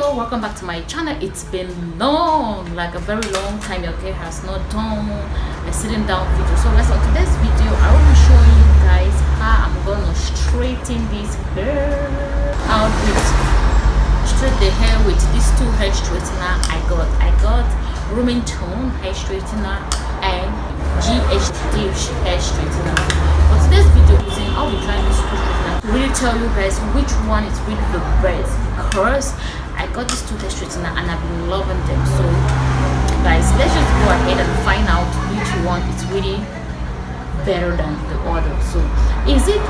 Hello, welcome back to my channel. It's been long, like a very long time. Your hair has not done a sitting down video. So guys, on today's video I will be showing you guys how I'm gonna straighten this hair out with straight the hair with these two hair straightener I got Romington hair straightener and GHD hair straightener. For today's video I'll be trying this two straightener to really tell you guys which one is really the best, because I got these two hair straightener and I've been loving them. So guys, let's just go ahead and find out which one is really better than the other. So is it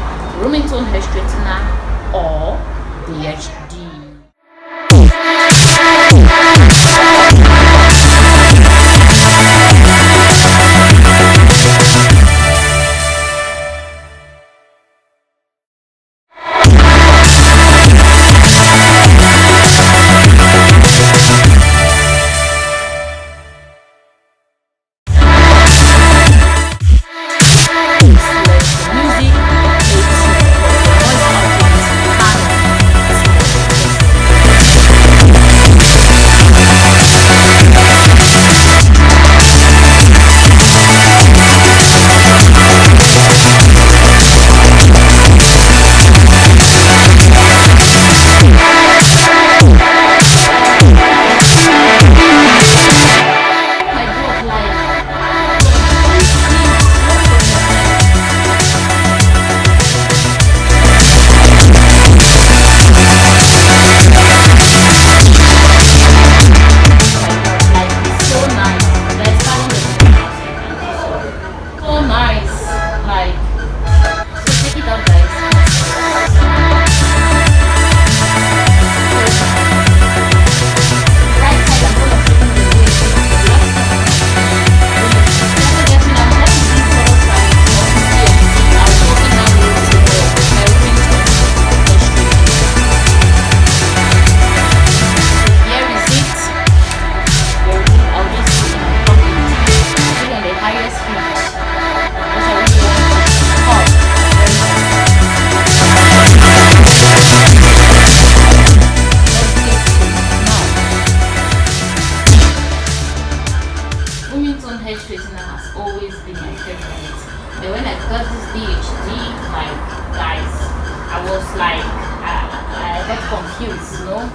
Romington hair straightener or the GHD? Hair straightener has always been my favorite. But when I got this GHD, like guys, I was like, I got confused, you know?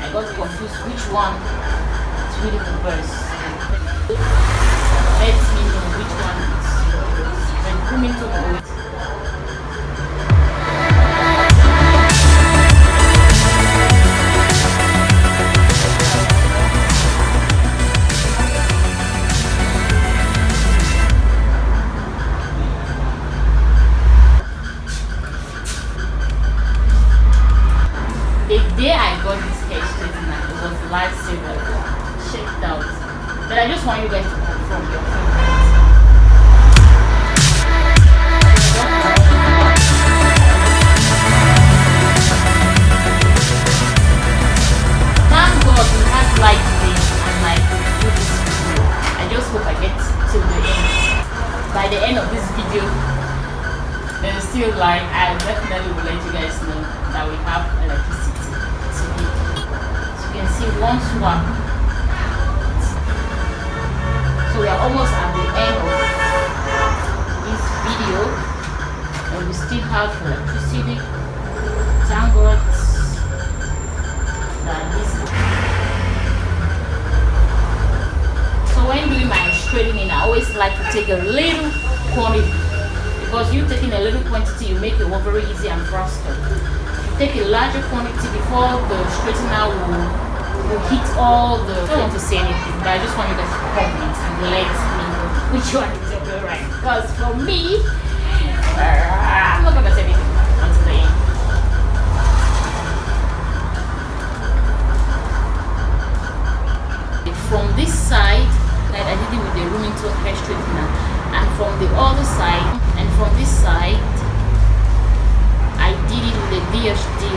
I got confused which one is really the best. Let me know which one is when coming to it. The day I got this hair straightener, it was a lifesaver. Check it out. But I just want you guys to confirm your favorite. Thank God we have light today and like do this video. I just hope I get till the end. By the end of this video, there's still light. I definitely will let you guys know that we have electricity. You can see one swap. So we are almost at the end of this video and we still have electricity. Thank God that this. So when doing my straightening, I always like to take a little quantity, because you taking a little quantity, you make it work very easy and faster. Take a larger quantity before the straightener will hit all the. I don't want to say anything, but I just want you guys to comment and let me know which one is your favorite. Because for me, I'm not gonna say anything until the end. From this side, like I did it with the Romington hair straightener, and from the other side, and from this side, I did it with the GHD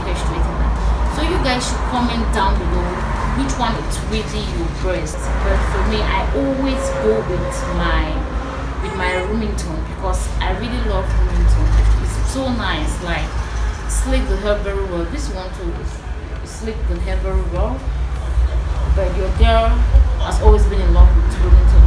hair straightener. So you guys should comment down below which one is really your best. But for me, I always go with my Romington, because I really love Romington. It's so nice, like slick the hair very well. This one too is sleep with hair very well. But your girl has always been in love with Romington